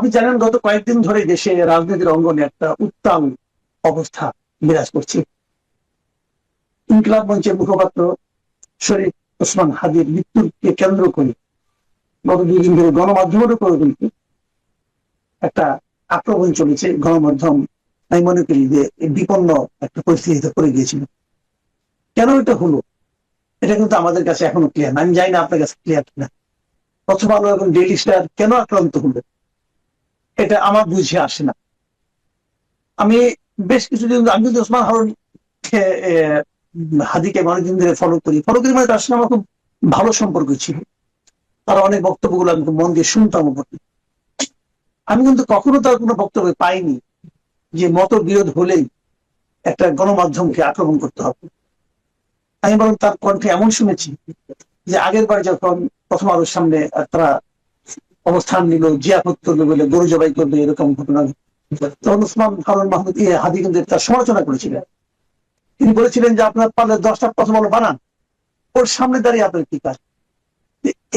আপনি জানেন গত কয়েকদিন ধরে দেশে রাজনীতির অঙ্গনে একটা উত্তাল অবস্থা বিরাজ করছে। ইনকিলাব মঞ্চের মুখপাত্র শরীফ ওসমান হাদির মৃত্যুকে কেন্দ্র করে গত 2 দিন ধরে গণমাধ্যমের উপর কিন্তু একটা আক্রমণ চলেছে। গণমাধ্যম আমি মনে করি যে বিপন্ন একটা পরিস্থিতিতে পড়ে গিয়েছিল। কেন এটা হলো এটা কিন্তু আমাদের কাছে এখনো ক্লিয়ার না। আমি জানি না আপনার কাছে ক্লিয়ার কিনা। প্রথম আলো এবং ডেইলি স্টার কেন আক্রান্ত হলো এটা আমার বুঝে আসে না। আমি বেশ কিছুদিন আমি কিন্তু ওসমান হারুন হাদিকে অনেকদিন ধরে ফলো করি মানে তার সঙ্গে আমার খুব ভালো সম্পর্ক ছিল। তার অনেক বক্তব্যগুলো আমি খুব মন দিয়ে শুনতাম। আমি কিন্তু কখনো তার কোনো বক্তব্য পাইনি যে মতবিরোধ হলেই একটা গণমাধ্যমকে আক্রমণ করতে হবে। আমি বরং তার কণ্ঠে এমন শুনেছি যে আগের বার যখন প্রথম আলোর সামনে তারা অবস্থান নিল জিয়াফত করবে বলে গরু জবাই করবে এরকম ঘটনা, তখন ওসমান হারুন মাহমুদ হাদি কিন্তু তার সমালোচনা করেছিলেন। তিনি বলেছিলেন যে আপনার পারলে 10টা প্রথম আলো বানান, ওর সামনে দাঁড়িয়ে আপনার কি কাজ।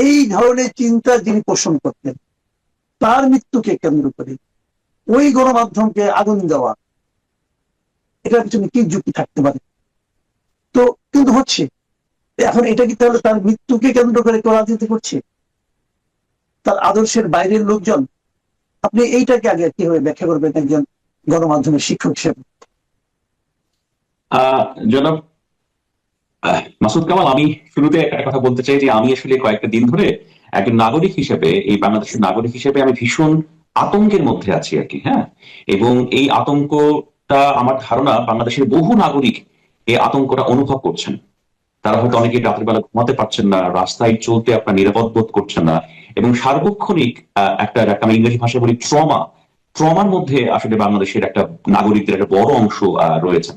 এই ধরনের চিন্তা যিনি পোষণ করতেন তার মৃত্যুকে কেন্দ্র করে ওই গণমাধ্যমকে আগুন দেওয়া, এটার পিছনে কি যুক্তি থাকতে পারে? তো কিন্তু হচ্ছে এখন এটা কি তাহলে তার মৃত্যুকে কেন্দ্র করে কেউ রাজনীতি করছে, তার আদর্শের বাইরের লোকজন? আপনি এইটাকে আগে কিভাবে ব্যাখ্যা করবেন একজন গণমাধ্যমের শিক্ষক হিসেবে? জনাব মাসুদ কামাল, আমি শুরুতে একটা কথা বলতে চাই যে আমি আসলে কয়েকটা দিন ধরে একজন নাগরিক হিসেবে, এই বাংলাদেশের নাগরিক হিসেবে আমি ভীষণ আতঙ্কের মধ্যে আছি আর কি। হ্যাঁ, এবং এই আতঙ্কটা আমার ধারণা বাংলাদেশের বহু নাগরিক এই আতঙ্কটা অনুভব করছেন। তারা হয়তো অনেকে রাতের বেলা ঘুমাতে পারছেন না, রাস্তায় চলতে আপনার নিরাপদ বোধ করছেন না, এবং সার্বক্ষণিক একটা আমি ইংরেজি ভাষায় বলি ট্রমার মধ্যে আসলে বাংলাদেশের একটা নাগরিকদের একটা বড় অংশ রয়েছেন।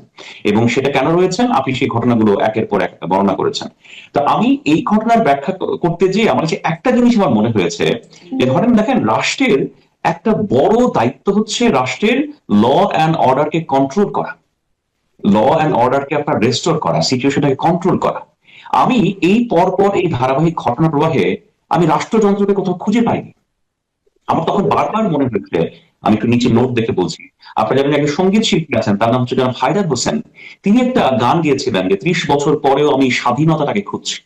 এবং সেটা কেন রয়েছেন আপনি সেই ঘটনাগুলো একের পর এক বর্ণনা করেছেন। তো আমি এই ঘটনার ব্যাখ্যা করতে গিয়ে আমার কাছে একটা জিনিস আমার মনে হয়েছে যে ধরেন দেখেন, রাষ্ট্রের একটা বড় দায়িত্ব হচ্ছে রাষ্ট্রের ল অ্যান্ড অর্ডারকে কন্ট্রোল করা, ল অ্যান্ড অর্ডারকে আপনার রেস্টোর করা, সিচুয়েশনটাকে কন্ট্রোল করা। আমি এই পরপর এই ধারাবাহিক ঘটনা প্রবাহে আমি রাষ্ট্রযন্ত্রকে কোথাও খুঁজে পাইনি। আমার তখন বারবার মনে হয়েছে, আমি একটু নিচে নোট দেখে বলছি, আপনারা জানেন একজন সঙ্গীত শিল্পী আছেন, তার নাম হচ্ছে জনাব হায়দার হোসেন। তিনি একটা গান গিয়েছিলেন যে 30 বছর পরেও আমি স্বাধীনতাটাকে খুঁজছি।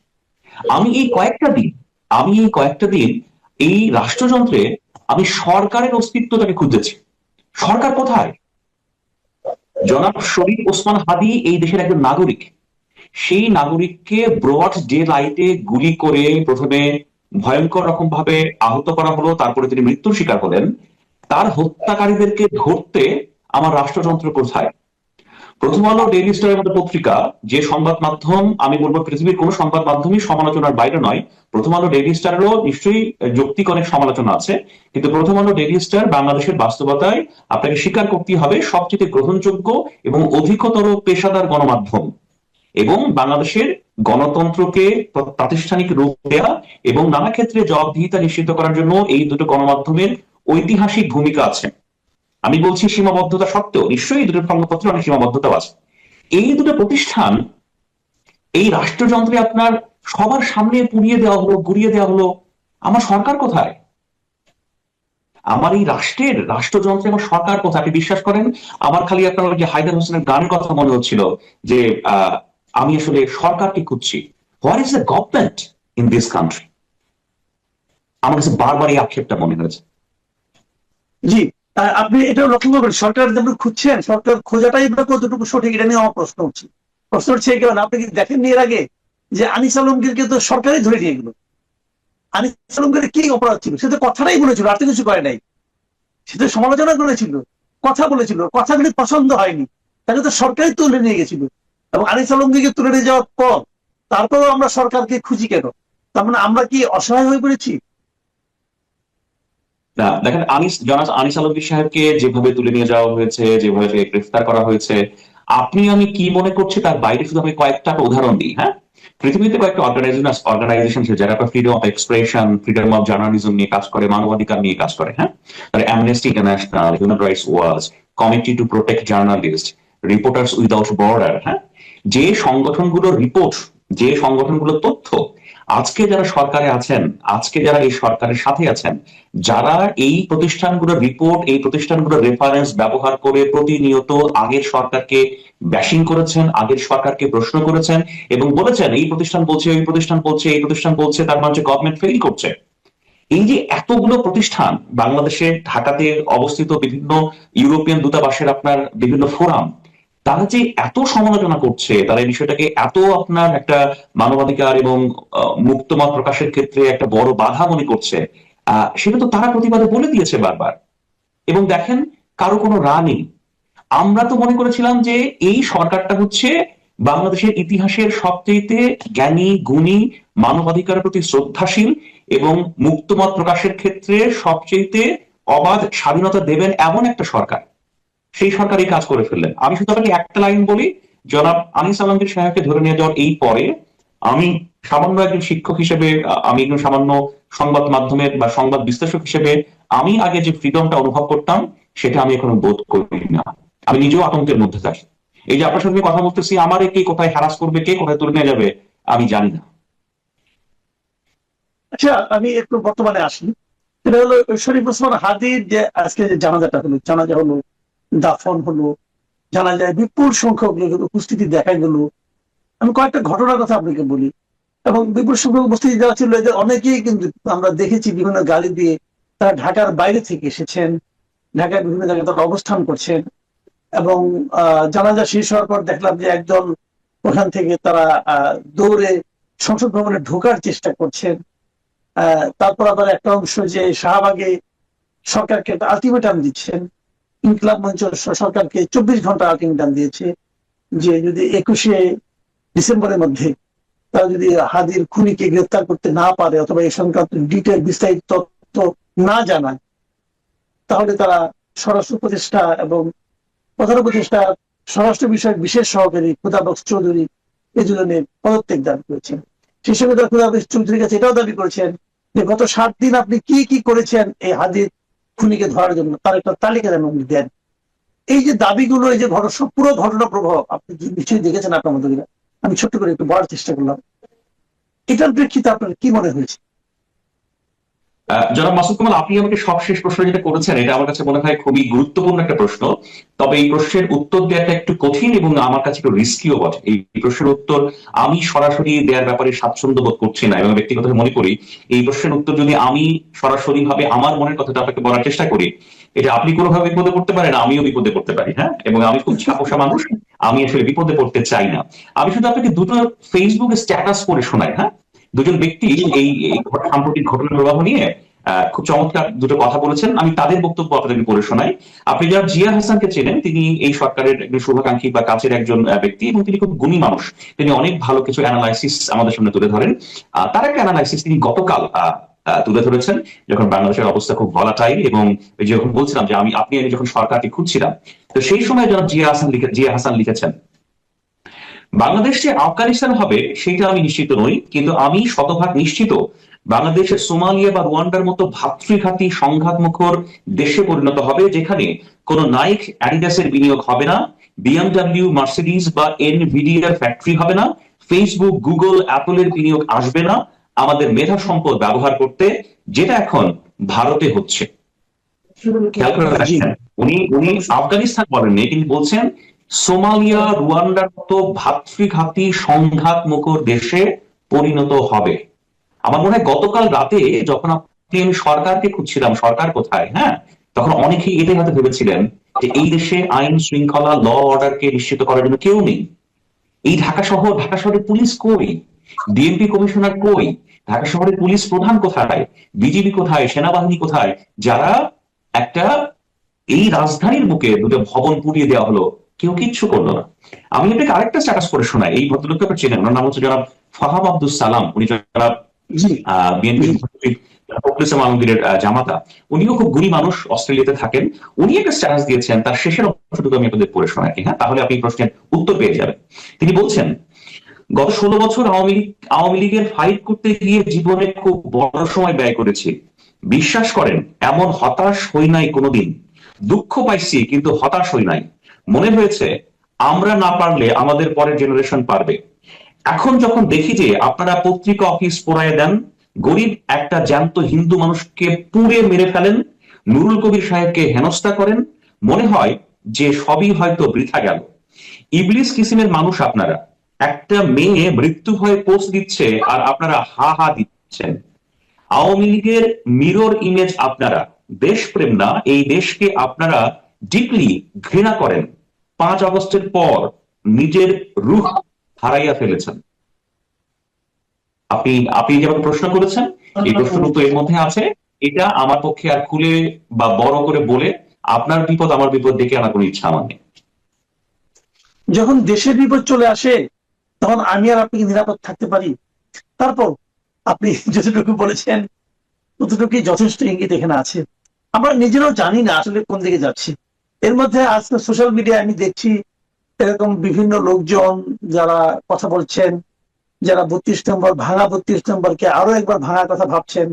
আমি এই কয়েকটা দিন এই রাষ্ট্রযন্ত্রে আমি সরকারের অস্তিত্বটাকে খুঁজেছি। সরকার কোথায়? জনাব শরীফ ওসমান হাদি এই দেশের একজন নাগরিক। সেই নাগরিককে ব্রড ডে লাইটে গুলি করে প্রথমে ভয়ঙ্কর রকম ভাবে আহত করা হলো, তারপরে তিনি মৃত্যুর শিকার হলেন। তার হত্যাকারীদেরকে ধরতে আমার রাষ্ট্রযন্ত্র কোথায়? প্রথম আলো, ডেইলি স্টারের মতো পত্রিকা, যে সংবাদ মাধ্যম আমি বলবো পৃথিবীর কোন সংবাদ মাধ্যমই সমালোচনার বাইরে নয়, প্রথম আলো ডেইলি স্টারেরও নিশ্চয়ই যৌক্তিক অনেক সমালোচনা আছে, কিন্তু প্রথম আলো ডেইলি স্টার বাংলাদেশের বাস্তবতায় আপনাকে স্বীকার করতে হবে সবচেয়ে গ্রহণযোগ্য এবং অধিকতর পেশাদার গণমাধ্যম। এবং বাংলাদেশের গণতন্ত্রকে প্রাতিষ্ঠানিক রূপ দেয়া এবং নানা ক্ষেত্রে জবাবদিহিতা নিশ্চিত করার জন্য এই দুটো গণমাধ্যমের ঐতিহাসিক ভূমিকা আছে। আমি বলছি সীমাবদ্ধতা সত্ত্বেও নিশ্চয়ই এই দুটো সংবাদপত্রে অনেক সীমাবদ্ধতাও আছে। এই দুটো প্রতিষ্ঠান এই রাষ্ট্রযন্ত্রে আপনার সবার সামনে পুড়িয়ে দেওয়া হলো, গুড়িয়ে দেওয়া হলো। আমার সরকার কোথায়? আমার এই রাষ্ট্রযন্ত্রে আমার সরকার কোথায়? আপনি বিশ্বাস করেন, আমার খালি আপনার ওই যে হায়দার হোসেনের গানের কথা মনে হচ্ছিল যে আমি আসলে সরকারকে খুঁজছি। What is the government in this country? আমার কাছে বারবার এই আক্ষেপটা মনে হয়েছে। জি, আপনি এটাও লক্ষ্য করবেন সরকার যেমন খুঁজছেন, সরকার খোঁজাটাই বা কতটুকু সঠিক এটা নিয়ে আমার প্রশ্ন হচ্ছে এই কারণে আপনি কি দেখেন এর আগে যে আনিস আলমগীরকে তো সরকারই ধরে নিয়ে গেল। আনিস আলমগীরের কি অপরাধ ছিল? সে তো কথাটাই বলেছিল, আর তো কিছু করে নাই। সে তো সমালোচনা করেছিল, কথা বলেছিল, কথাগুলি পছন্দ হয়নি, তাকে তো সরকারই তুলে নিয়ে গেছিল। এবং আনিস আলমগীরকে তুলে নিয়ে যাওয়ার পর তারপরেও আমরা সরকারকে খুঁজি কেন? তার মানে আমরা কি অসহায় হয়ে পড়েছি? দেখেন, জনাব আনিস আলমগীর সাহেবকে যেভাবে তুলে নিয়ে যাওয়া হয়েছে, যেভাবে গ্রেফতার করা হয়েছে, আপনি আমি কি মনে করছি তার বাইরে শুধু আমি কয়েকটা উদাহরণ দিই। হ্যাঁ, পৃথিবীতে কয়েকটা অর্গানাইজেশন যারা freedom of expression, freedom of journalism নিয়ে কাজ করে, মানবাধিকার নিয়ে কাজ করে। হ্যাঁ, তার amnesty international, human rights watch, committee to protect journalist, reporters without border. হ্যাঁ, যে সংগঠনগুলোর রিপোর্ট, যে সংগঠনগুলোর তথ্য আজকে যারা সরকারে আছেন, আজকে যারা এই সরকারের সাথে আছেন, যারা এই প্রতিষ্ঠানগুলোর রিপোর্ট, এই প্রতিষ্ঠানগুলোর রেফারেন্স ব্যবহার করে প্রতিনিয়ত আগের সরকারকে ব্যাশিং করেছেন, আগের সরকারকে প্রশ্ন করেছেন এবং বলেছেন এই প্রতিষ্ঠান বলছে, এই প্রতিষ্ঠান বলছে, এই প্রতিষ্ঠান বলছে, তার মানে গভর্নমেন্ট ফেল করছে। এই যে এতগুলো প্রতিষ্ঠান বাংলাদেশে, ঢাকাতে অবস্থিত বিভিন্ন ইউরোপিয়ান দূতাবাসের আপনার বিভিন্ন ফোরাম, তারা যে এত সমালোচনা করছে, তারা এই বিষয়টাকে এত আপনার একটা মানবাধিকার এবং মুক্তমত প্রকাশের ক্ষেত্রে একটা বড় বাধা মনে করছে, সেটা তো তারা প্রতিবাদে বলে দিয়েছে বারবার। এবং দেখেন, কারো কোনো রা নেই। আমরা তো মনে করেছিলাম যে এই সরকারটা হচ্ছে বাংলাদেশের ইতিহাসের সবচেয়ে জ্ঞানী, গুণী, মানবাধিকারের প্রতি শ্রদ্ধাশীল এবং মুক্তমত প্রকাশের ক্ষেত্রে সবচেয়ে অবাধ স্বাধীনতা দেবেন এমন একটা সরকার। সেই সরকারই কাজ করে ফেললেন। আমি শুধু আপনাকে একটা লাইন বলি, জনাব আনিস আলমগীর সাহেবকে ধরে নিয়ে যাওয়ার এই পরে আমি সামান্য একজন শিক্ষক হিসেবে, আমি একজন সামান্য সংবাদ মাধ্যমের বা সংবাদ বিশ্লেষক হিসেবে আমি আগে যে ফ্রিডমটা অনুভব করতাম সেটা আমি এখন বোধ করি না। আমি নিজেও আতঙ্কের মধ্যে থাকি। এই যে আপনার সঙ্গে কথা বলতেছি, আমার কে কোথায় হ্যারাস করবে, কে কোথায় তুলে নিয়ে যাবে আমি জানি না। আচ্ছা, আমি একটু বর্তমানে আসি। সেটা হলো শরীফ ওসমান হাদির যে আজকে যে জানাজাটা হলো, জানাজা হলো, দাফন হলো, জানা যায় বিপুল সংখ্যক লোকের উপস্থিতি দেখা গেল। আমি কয়েকটা ঘটনার কথা আপনাকে বলি। এবং বিপুল সংখ্যক উপস্থিতি যারা ছিল এদের অনেকেই কিন্তু আমরা দেখেছি বিভিন্ন গাড়ি দিয়ে তারা ঢাকার বাইরে থেকে এসেছেন, ঢাকার বিভিন্ন জায়গায় তারা অবস্থান করছেন। এবং জানাজা শেষ হওয়ার পর দেখলাম যে একদল ওখান থেকে তারা দৌড়ে সংসদ ভবনে ঢোকার চেষ্টা করছেন। তারপর আবার একটা অংশ যে শাহবাগে সরকারকে একটা আলটিমেটাম দিচ্ছেন। ইনকিলাব মঞ্চ সরকারকে 24 ঘন্টা আলটিমেটাম দিয়েছে যে যদি 21শে ডিসেম্বরের মধ্যে তারা যদি হাদির খুনিকে গ্রেফতার করতে না পারে অথবা এই সংক্রান্ত ডিটেল বিস্তারিত তথ্য না জানায়, তাহলে তারা স্বরাষ্ট্র উপদেষ্টা এবং প্রধান উপদেষ্টা স্বরাষ্ট্র বিষয়ক বিশেষ সহকারী খুদাবক্স চৌধুরী এই দুজনের পদত্যাগ দাবি করেছেন। সেই সঙ্গে তারা খুদাবক্স চৌধুরীর কাছে এটাও দাবি করেছেন যে গত 7 দিন আপনি কি কি করেছেন এই হাদির খুনিকে ধরার জন্য, তার একটা তালিকা যেন আপনি দেন। এই যে দাবিগুলো, এই যে পুরো ঘটনা প্রভাব আপনি নিশ্চয়ই দেখেছেন আপনার মতো। আমি ছোট্ট করে একটু বলার চেষ্টা করলাম, এটার প্রেক্ষিতে আপনার কি মনে হয়েছে? জনাব মাসুদ কামাল, আপনি আমাকে সবশেষ প্রশ্ন যেটা করেছেন এটা আমার কাছে মনে হয় খুবই গুরুত্বপূর্ণ একটা প্রশ্ন। তবে এই প্রশ্নের উত্তর দেওয়াটা একটু কঠিন এবং আমার কাছে একটু রিস্কিও বটে। এই প্রশ্নের উত্তর আমি সরাসরি দেওয়ার ব্যাপারে স্বাচ্ছন্দ্য বোধ করছি না এবং ব্যক্তিগতভাবে মনে করি এই প্রশ্নের উত্তর যদি আমি সরাসরি ভাবে আমার মনের কথাটা আপনাকে বলার চেষ্টা করি, এটা আপনি কোনোভাবে বিপদে পড়তে পারেন, আমিও বিপদে পড়তে পারি। হ্যাঁ, এবং আমি খুব ছাপোষা মানুষ, আমি আসলে বিপদে পড়তে চাই না। আমি শুধু আপনাকে দুটো ফেসবুকে স্ট্যাটাস করে শোনাই। হ্যাঁ, দুজন ব্যক্তি এই সাম্প্রতিক ঘটনার প্রবাহ নিয়ে খুব চমৎকার দুটো কথা বলেছেন। আমি তাদের বক্তব্য আপনাদেরকে পড়ে শোনাই। আপনি যারা জিয়া হাসানকে চেনেন, তিনি এই সরকারের একজন শুভাকাঙ্ক্ষী বা কাছের একজন ব্যক্তি এবং তিনি খুব গুণী মানুষ। তিনি অনেক ভালো কিছু অ্যানালাইসিস আমাদের সামনে তুলে ধরেন। তার একটা অ্যানালাইসিস তিনি গতকাল তুলে ধরেছেন যখন বাংলাদেশের অবস্থা খুব ভলাটাইল এবং যখন বলছিলাম যে আপনি যখন সরকারকে খুঁজছিলাম, তো সেই সময় যারা জিয়া হাসান লিখেছেন, বাংলাদেশ যে আফগানিস্তান হবে সেটা আমি নিশ্চিত নই, কিন্তু আমি শতভাগ নিশ্চিত বাংলাদেশের সোমালিয়া বা রুয়ান্ডার মতো ভাতৃঘাতী সংঘাতমুখর দেশে পরিণত হবে, যেখানে কোনো নাইক অ্যাডিডাসের বিনিয়োগ হবে না, বিএমডব্লিউ, মার্সিডিজ বা এনভিডিআর ফ্যাক্টরি হবে না, ফেসবুক, গুগল, অ্যাপলের বিনিয়োগ আসবে না আমাদের মেধা সম্পদ ব্যবহার করতে, যেটা এখন ভারতে হচ্ছে। খেয়াল করে রাখছেন, উনি আফগানিস্তান বলেননি, তিনি বলছেন সোমালিয়া, রুয়ান্ডার মতো ভাতৃঘাতী সংঘাতমুখর দেশে পরিণত হবে। আমার মনে হয় গতকাল রাতে যখন আমি সরকারকে খুঁজছিলাম, সরকার কোথায়, হ্যাঁ, তখন অনেকেই এটাই হয়তো ভেবেছিলেন যে এই দেশে আইন শৃঙ্খলা, ল অর্ডারকে নিশ্চিত করার জন্য কেউ নেই। এই ঢাকা শহরের পুলিশ কই? ডিএমপি কমিশনার কই? ঢাকা শহরের পুলিশ প্রধান কোথায়? বিজিবি কোথায়? সেনাবাহিনী কোথায়? যারা একটা এই রাজধানীর বুকে দুটো ভবন পুড়িয়ে দেওয়া হলো, কেউ কিচ্ছু করলো না। আমি আপনাকে আরেকটা স্ট্যাটাস করে শোনাই। এই ভদ্রলোককে আপনারা চেনেন, ওনার নাম হচ্ছে জনাব ফাহাম আব্দুল সালাম। উনি জনাব বিএনপি আলমগীরের জামাতা। উনিও খুব গুণী মানুষ, অস্ট্রেলিয়াতে থাকেন। উনি একটা স্ট্যাটাস দিয়েছেন, তার শেষের অংশটুকু আমি আপনাদের পড়ে শোনাই, হ্যাঁ, তাহলে আপনি প্রশ্নের উত্তর পেয়ে যাবেন। তিনি বলছেন, গত 16 বছর আওয়ামী লীগের ফাইট করতে গিয়ে জীবনে খুব বড় সময় ব্যয় করেছি। বিশ্বাস করেন, এমন হতাশ হই নাই কোনোদিন। দুঃখ পাইছি কিন্তু হতাশ হই নাই। মনে হয়েছে আমরা না পারলে আমাদের পরের জেনারেশন পারবে। এখন যখন দেখি যে আপনারা পত্রিকা অফিস পোড়ায় দেন, গরিব একটা জ্যান্ত হিন্দু মানুষকে পুড়ে মেরে ফেলেন, নুরুল কবির সাহেবকে হেনস্থা করেন, মনে হয় যে সবই হয়তো বৃথা গেল। ইবলিস কিসিমের মানুষ আপনারা। একটা মেয়ে মৃত্যু ভয়ে পোস্ট দিচ্ছে আর আপনারা হা হা দিচ্ছেন। আওয়ামী লীগের মিরর ইমেজ আপনারা। দেশপ্রেম না, এই দেশকে আপনারা ডিপলি ঘৃণা করেন। 5 আগস্টের পর নিজের রূহ হারাইয়া ফেলেছেন। আপনি আপনি যেমন প্রশ্ন করেছেন, এই প্রশ্নের উত্তর এর মধ্যে আছে। এটা আমার পক্ষে আর খুলে বা বড় করে বলে আপনার বিপদ আমার বিপদ ডেকে আনার কোনো ইচ্ছা আমার নেই। যখন দেশের বিপদ চলে আসে তখন আমি আর আপনি কি নিরাপদ থাকতে পারি? তারপর আপনি যতটুকু বলেছেন ততটুকুই যথেষ্ট ইঙ্গিত এখানে আছে। আমরা নিজেরাও জানি না আসলে কোন দিকে যাচ্ছি। এর মধ্যে আজকে সোশ্যাল মিডিয়ায় আমি দেখছি এরকম বিভিন্ন লোকজন যারা কথা বলছেন, যারা 32 নম্বর ভাঙা 32 নম্বরকে আরো একবার ভাঙার কথা ভাবছেন,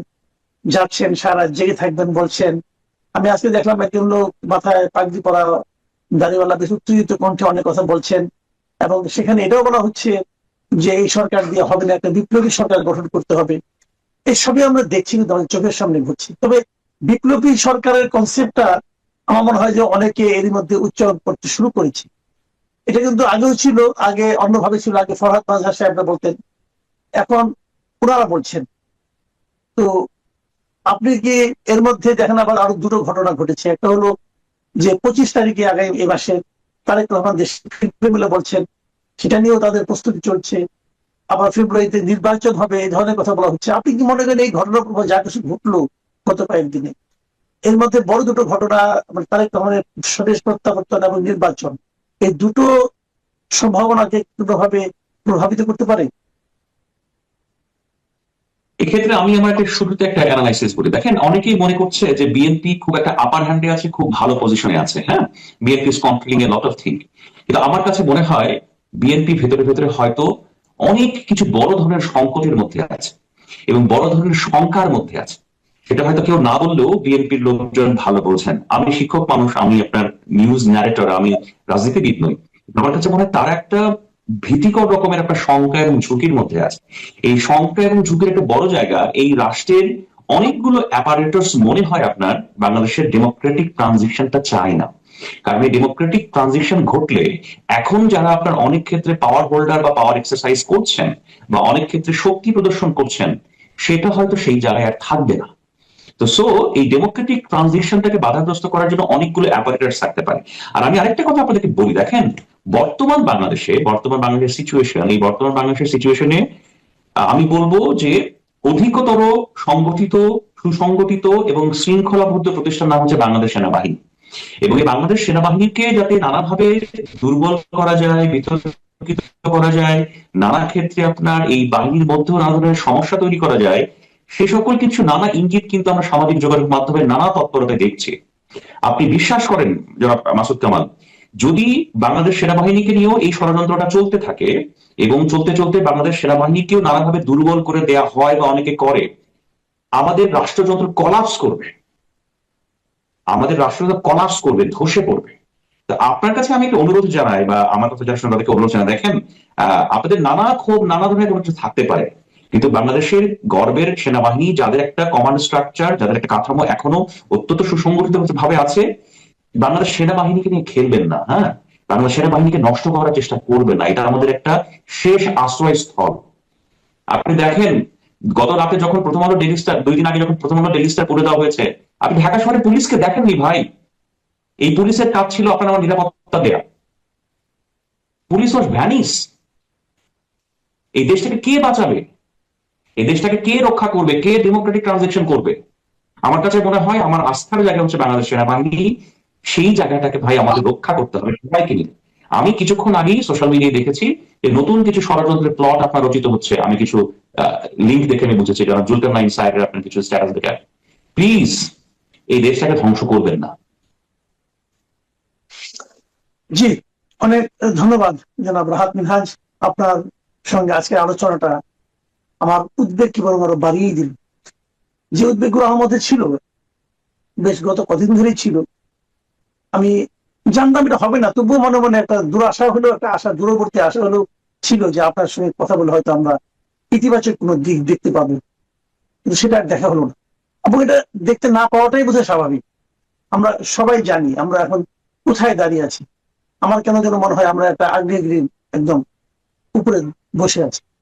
যাচ্ছেন, সারা জেগে থাকবেন বলছেন। আমি আজকে দেখলাম একজন লোক মাথায় পাগড়ি পরা দাড়িওয়ালা বেশ উত্তেজিত কণ্ঠে অনেক কথা বলছেন, এবং সেখানে এটাও বলা হচ্ছে যে এই সরকার দিয়ে হবে না, একটা বিপ্লবী সরকার গঠন করতে হবে। এসবই আমরা দেখছি, কিন্তু আমাদের চোখের সামনে ঘটছে। তবে বিপ্লবী সরকারের কনসেপ্টটা আমার মনে হয় যে অনেকে এরই মধ্যে উচ্চারণ করতে শুরু করেছে। এটা কিন্তু আগেও ছিল, আগে অন্যভাবে ছিল, আগে ফরহাদ মাজহার সাহেবরা বলতেন, এখন ওনারা বলছেন। তো আপনি কি এর মধ্যে দেখেন আবার আরো দুটো ঘটনা ঘটেছে। একটা হলো যে 25 তারিখে আগামী এ মাসে তারেক রহমান দেশ ফিরবে বলে বলছেন, সেটা নিয়েও তাদের প্রস্তুতি চলছে। আবার ফেব্রুয়ারিতে নির্বাচন হবে, এই ধরনের কথা বলা হচ্ছে। আপনি কি মনে করেন এই ঘটনার প্রভাব যা কিছু ঘটলো গত কয়েকদিনে, এর মধ্যে বড় দুটো ঘটনা মানে তারেক রহমানের স্বদেশ প্রত্যাবর্তন এবং নির্বাচন, এই দুটো সম্ভাবনাকে কোনোভাবে প্রভাবিত করতে পারে? এক্ষেত্রে আমি আমার একটা শুরুতে একটা অ্যানালাইসিস করি। দেখেন, অনেকেই মনে করছে যে বিএনপি খুব একটা আপার হ্যান্ডে আছে, খুব ভালো পজিশনে আছে। হ্যাঁ, BNP is controlling A lot of thing. কিন্তু আমার কাছে মনে হয় বিএনপি ভেতরে ভেতরে হয়তো অনেক কিছু বড় ধরনের সংকটের মধ্যে আছে এবং বড় ধরনের শঙ্কার মধ্যে আছে। সেটা হয়তো কেউ না বললেও বিএনপির লোকজন ভালো বলছেন। আমি শিক্ষক মানুষ, আমি আপনার নিউজ ন্যারেটর, আমি রাজনীতিবিদ নই। আমার কাছে মনে হয় তারা একটা ভীতিকর রকমের একটা শঙ্কা এবং ঝুঁকির মধ্যে আছে। এই শঙ্কা এবং ঝুঁকির একটা বড় জায়গা এই রাষ্ট্রের অনেকগুলো অ্যাপারেটস মনে হয় আপনার বাংলাদেশের ডেমোক্রেটিক ট্রানজিশনটা চায় না। কারণ এই ডেমোক্রেটিক ট্রানজিশন ঘটলে এখন যারা আপনার অনেক ক্ষেত্রে পাওয়ার হোল্ডার বা পাওয়ার এক্সারসাইজ করছেন বা অনেক ক্ষেত্রে শক্তি প্রদর্শন করছেন, সেটা হয়তো সেই জায়গায় আর থাকবে না। তো এই ডেমোক্রেটিক ট্রানজিশনটাকে বাধাগ্রস্ত করার জন্য অনেকগুলো অ্যাপারেটস থাকতে পারে। আর আমি আরেকটা কথা আপনাদেরকে বলি, দেখেন, বর্তমান বাংলাদেশের সিচুয়েশন, এই বর্তমান বাংলাদেশের সিচুয়েশনে আমি বলবো যে অধিকতর সংগঠিত, সুসংগঠিত এবং শৃঙ্খলাবদ্ধ প্রতিষ্ঠান নাম হচ্ছে বাংলাদেশ সেনাবাহিনী। এবং এই বাংলাদেশ সেনাবাহিনীকে যাতে নানাভাবে দুর্বল করা যায়, বিতর্কিত করা যায়, নানা ক্ষেত্রে আপনার এই বাহিনীর মধ্যেও নানা ধরনের সমস্যা তৈরি করা যায়, সে সকল কিছু নানা ইঙ্গিত কিন্তু আমরা সামাজিক যোগাযোগ মাধ্যমে নানা তৎপরতায় দেখছি। আপনি বিশ্বাস করেন জনাব মাসুদ কামাল, যদি বাংলাদেশ সেনাবাহিনীকে নিয়েও এই ষড়যন্ত্রটা চলতে থাকে এবং চলতে চলতে বাংলাদেশ সেনাবাহিনীকেও নানাভাবে দুর্বল করে দেয়া হয় বা অনেকে করে, আমাদের রাষ্ট্রযন্ত্র কলাপস করবে, আমাদের রাষ্ট্রযন্ত্র কলাপস করবে, ধসে পড়বে। তো আপনার কাছে আমি একটা অনুরোধ জানাই, বা আমার কথা যারা তাদেরকে অনুরোধ জানাই, দেখেন, আপনাদের নানা ক্ষোভ, নানা ধরনের কোনো কিছু থাকতে পারে, কিন্তু বাংলাদেশের গর্বের সেনাবাহিনী, যাদের একটা কমান্ড স্ট্রাকচার, যাদের একটা কাঠামো এখনো অত্যন্ত সুসংগঠিত ভাবে আছে, বাংলাদেশ সেনাবাহিনীকে নিয়ে খেলবেন না। হ্যাঁ, বাংলাদেশ সেনাবাহিনীকে নষ্ট করার চেষ্টা করবেন না। এটা আমাদের একটা শেষ আশ্রয়স্থল। আপনি দেখেন, গত রাতে যখন প্রথম আলো ডেইলি স্টার, 2 দিন আগে যখন প্রথম আলো ডেইলি স্টার পড়ে দেওয়া হয়েছে, আপনি ঢাকা শহরে পুলিশকে দেখেননি ভাই। এই পুলিশের কাজ ছিল আপনার আমার নিরাপত্তা দেয়া। Police was Venice. এই দেশটাকে কে বাঁচাবে? এই দেশটাকে কে রক্ষা করবে? কে ডেমোক্রেটিক ট্রানজিশন করবে? আমার কাছে মনে হয় আমার আস্থার জায়গা হচ্ছে বাংলাদেশ সেনাবাহিনী। সেই জায়গাটাকে ভাই আমাদের রক্ষা করতে হবে সবাইকে নিয়ে। আমি কিছুক্ষণ আগেই সোশ্যাল মিডিয়ায় দেখেছি যে নতুন কিছু ষড়যন্ত্রের প্লট আপনার রচিত হচ্ছে। আমি কিছু লিঙ্ক দেখে আমি বুঝেছি, যারা জুলকার নাইন সাইডের আপনার কিছু স্ট্যাটাস দেখে। প্লিজ এই দেশটাকে ধ্বংস করবেন না। জি, অনেক ধন্যবাদ জনাব রাহাত মিনহাজ। আপনার সঙ্গে আজকের আলোচনাটা আমার উদ্বেগ কি বরং আরো বাড়িয়ে দিল। যে উদ্বেগগুলো আমার মধ্যে ছিল বেশ গত কদিন ধরেই ছিল, আমি জানতাম এটা হবে না, তবুও মনে মনে একটা দুরাশা হলো, একটা আশা, দূরবর্তী আশা হলো ছিল যে আপনার সঙ্গে কথা বলে হয়তো আমরা ইতিবাচক কোনো দিক দেখতে পাবো, কিন্তু সেটা আর দেখা হলো না। এবং এটা দেখতে না পাওয়াটাই বোধহয় স্বাভাবিক। আমরা সবাই জানি আমরা এখন কোথায় দাঁড়িয়ে আছি। আমার কেন যেন মনে হয় আমরা একটা আগ্নেয়গিরির একদম উপরে বসে আছি।